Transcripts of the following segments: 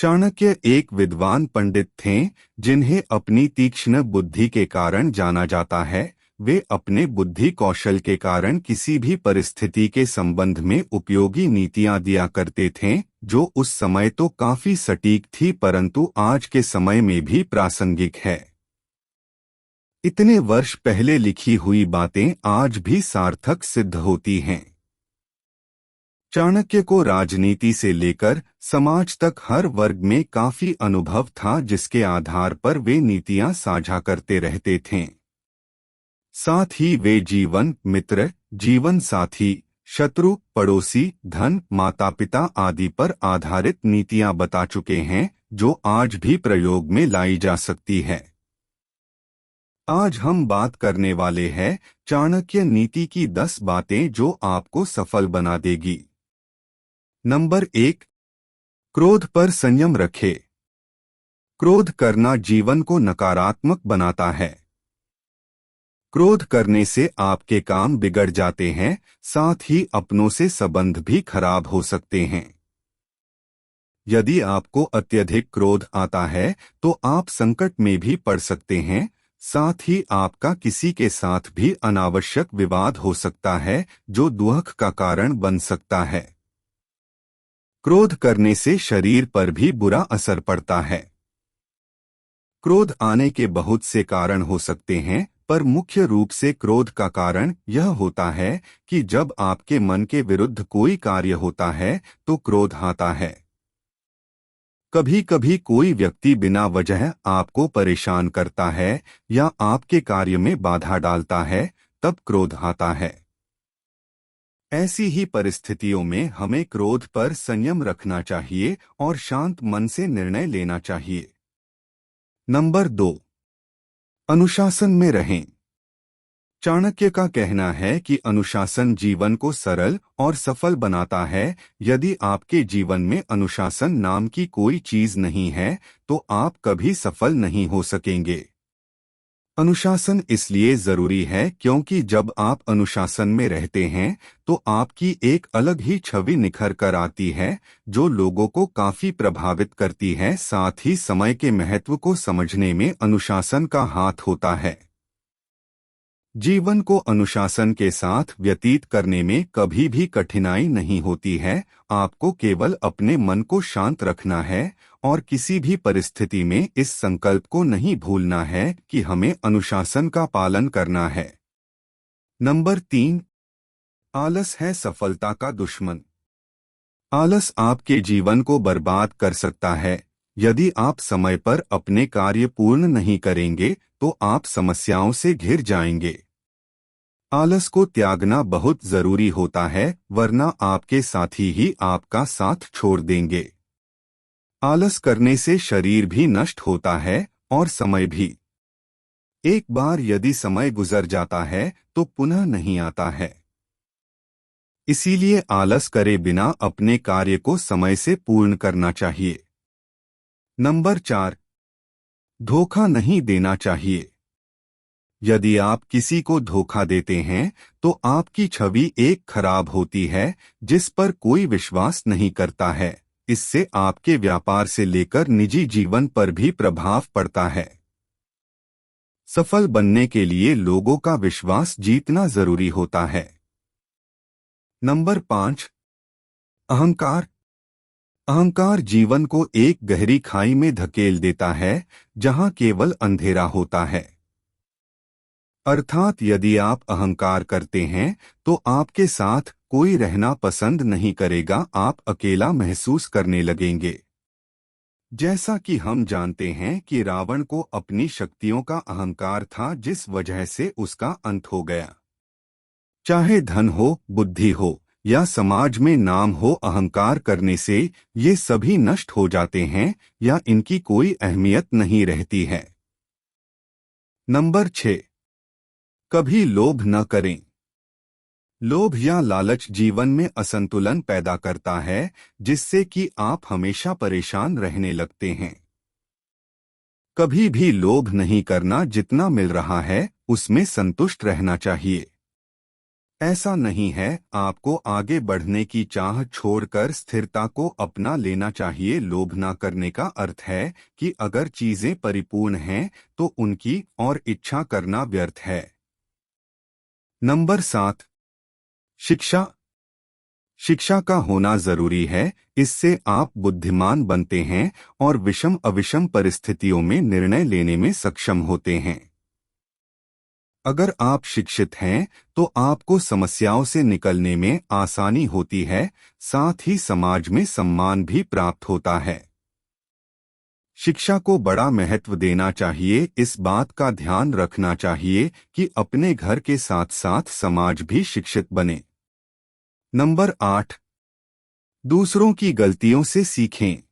चाणक्य एक विद्वान पंडित थे जिन्हें अपनी तीक्ष्ण बुद्धि के कारण जाना जाता है। वे अपने बुद्धि कौशल के कारण किसी भी परिस्थिति के संबंध में उपयोगी नीतियां दिया करते थे, जो उस समय तो काफी सटीक थी परंतु आज के समय में भी प्रासंगिक है। इतने वर्ष पहले लिखी हुई बातें आज भी सार्थक सिद्ध होती हैं। चाणक्य को राजनीति से लेकर समाज तक हर वर्ग में काफी अनुभव था, जिसके आधार पर वे नीतियां साझा करते रहते थे। साथ ही वे जीवन मित्र, जीवन साथी, शत्रु, पड़ोसी, धन, माता पिता आदि पर आधारित नीतियां बता चुके हैं, जो आज भी प्रयोग में लाई जा सकती है। आज हम बात करने वाले हैं चाणक्य नीति की 10 बातें जो आपको सफल बना देगी। नंबर 1, क्रोध पर संयम रखें। क्रोध करना जीवन को नकारात्मक बनाता है। क्रोध करने से आपके काम बिगड़ जाते हैं, साथ ही अपनों से संबंध भी खराब हो सकते हैं। यदि आपको अत्यधिक क्रोध आता है तो आप संकट में भी पड़ सकते हैं, साथ ही आपका किसी के साथ भी अनावश्यक विवाद हो सकता है, जो दुख का कारण बन सकता है। क्रोध करने से शरीर पर भी बुरा असर पड़ता है। क्रोध आने के बहुत से कारण हो सकते हैं, पर मुख्य रूप से क्रोध का कारण यह होता है कि जब आपके मन के विरुद्ध कोई कार्य होता है तो क्रोध आता है। कभी कभी कोई व्यक्ति बिना वजह आपको परेशान करता है या आपके कार्य में बाधा डालता है, तब क्रोध आता है। ऐसी ही परिस्थितियों में हमें क्रोध पर संयम रखना चाहिए और शांत मन से निर्णय लेना चाहिए। नंबर 2, अनुशासन में रहें। चाणक्य का कहना है कि अनुशासन जीवन को सरल और सफल बनाता है। यदि आपके जीवन में अनुशासन नाम की कोई चीज नहीं है तो आप कभी सफल नहीं हो सकेंगे। अनुशासन इसलिए जरूरी है क्योंकि जब आप अनुशासन में रहते हैं तो आपकी एक अलग ही छवि निखर कर आती है, जो लोगों को काफी प्रभावित करती है। साथ ही समय के महत्व को समझने में अनुशासन का हाथ होता है। जीवन को अनुशासन के साथ व्यतीत करने में कभी भी कठिनाई नहीं होती है। आपको केवल अपने मन को शांत रखना है और किसी भी परिस्थिति में इस संकल्प को नहीं भूलना है कि हमें अनुशासन का पालन करना है। नंबर 3, आलस है सफलता का दुश्मन। आलस आपके जीवन को बर्बाद कर सकता है। यदि आप समय पर अपने कार्य पूर्ण नहीं करेंगे तो आप समस्याओं से घिर जाएंगे। आलस को त्यागना बहुत जरूरी होता है, वरना आपके साथी ही आपका साथ छोड़ देंगे। आलस करने से शरीर भी नष्ट होता है और समय भी। एक बार यदि समय गुजर जाता है तो पुनः नहीं आता है। इसीलिए आलस करे बिना अपने कार्य को समय से पूर्ण करना चाहिए। नंबर 4, धोखा नहीं देना चाहिए। यदि आप किसी को धोखा देते हैं तो आपकी छवि एक खराब होती है, जिस पर कोई विश्वास नहीं करता है। इससे आपके व्यापार से लेकर निजी जीवन पर भी प्रभाव पड़ता है। सफल बनने के लिए लोगों का विश्वास जीतना जरूरी होता है। नंबर 5, अहंकार। अहंकार जीवन को एक गहरी खाई में धकेल देता है, जहां केवल अंधेरा होता है। अर्थात यदि आप अहंकार करते हैं तो आपके साथ कोई रहना पसंद नहीं करेगा, आप अकेला महसूस करने लगेंगे। जैसा कि हम जानते हैं कि रावण को अपनी शक्तियों का अहंकार था, जिस वजह से उसका अंत हो गया। चाहे धन हो, बुद्धि हो या समाज में नाम हो, अहंकार करने से ये सभी नष्ट हो जाते हैं या इनकी कोई अहमियत नहीं रहती है। नंबर 6, कभी लोभ न करें। लोभ या लालच जीवन में असंतुलन पैदा करता है, जिससे कि आप हमेशा परेशान रहने लगते हैं। कभी भी लोभ नहीं करना, जितना मिल रहा है उसमें संतुष्ट रहना चाहिए। ऐसा नहीं है। आपको आगे बढ़ने की चाह छोड़कर स्थिरता को अपना लेना चाहिए। लोभ न करने का अर्थ है कि अगर चीजें परिपूर्ण हैं तो उनकी और इच्छा करना व्यर्थ है। नंबर 7, शिक्षा। शिक्षा का होना जरूरी है। इससे आप बुद्धिमान बनते हैं और विषम अविषम परिस्थितियों में निर्णय लेने में सक्षम होते हैं। अगर आप शिक्षित हैं तो आपको समस्याओं से निकलने में आसानी होती है, साथ ही समाज में सम्मान भी प्राप्त होता है। शिक्षा को बड़ा महत्व देना चाहिए। इस बात का ध्यान रखना चाहिए कि अपने घर के साथ साथ समाज भी शिक्षित बने। नंबर 8, दूसरों की गलतियों से सीखें।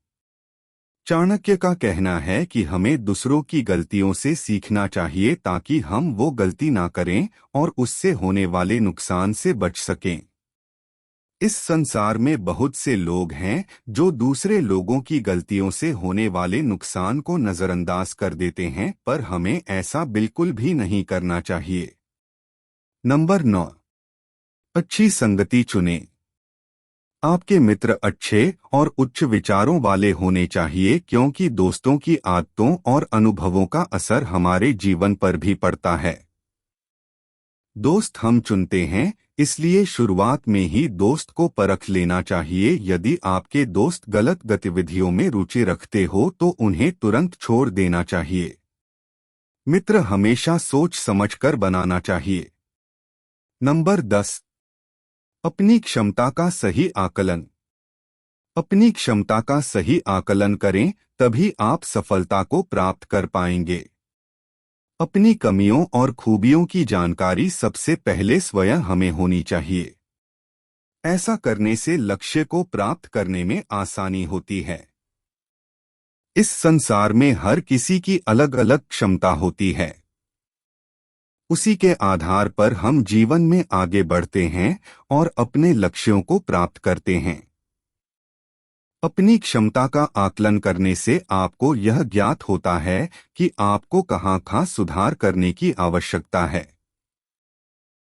चाणक्य का कहना है कि हमें दूसरों की गलतियों से सीखना चाहिए ताकि हम वो गलती ना करें और उससे होने वाले नुकसान से बच सकें। इस संसार में बहुत से लोग हैं जो दूसरे लोगों की गलतियों से होने वाले नुकसान को नजरअंदाज कर देते हैं, पर हमें ऐसा बिल्कुल भी नहीं करना चाहिए। नंबर 9, अच्छी संगति चुनें। आपके मित्र अच्छे और उच्च विचारों वाले होने चाहिए, क्योंकि दोस्तों की आदतों और अनुभवों का असर हमारे जीवन पर भी पड़ता है। दोस्त हम चुनते हैं, इसलिए शुरुआत में ही दोस्त को परख लेना चाहिए। यदि आपके दोस्त गलत गतिविधियों में रुचि रखते हो तो उन्हें तुरंत छोड़ देना चाहिए। मित्र हमेशा सोच समझकर बनाना चाहिए। नंबर 10, अपनी क्षमता का सही आकलन। अपनी क्षमता का सही आकलन करें, तभी आप सफलता को प्राप्त कर पाएंगे। अपनी कमियों और खूबियों की जानकारी सबसे पहले स्वयं हमें होनी चाहिए। ऐसा करने से लक्ष्य को प्राप्त करने में आसानी होती है। इस संसार में हर किसी की अलग अलग क्षमता होती है। उसी के आधार पर हम जीवन में आगे बढ़ते हैं और अपने लक्ष्यों को प्राप्त करते हैं। अपनी क्षमता का आकलन करने से आपको यह ज्ञात होता है कि आपको कहाँ सुधार करने की आवश्यकता है।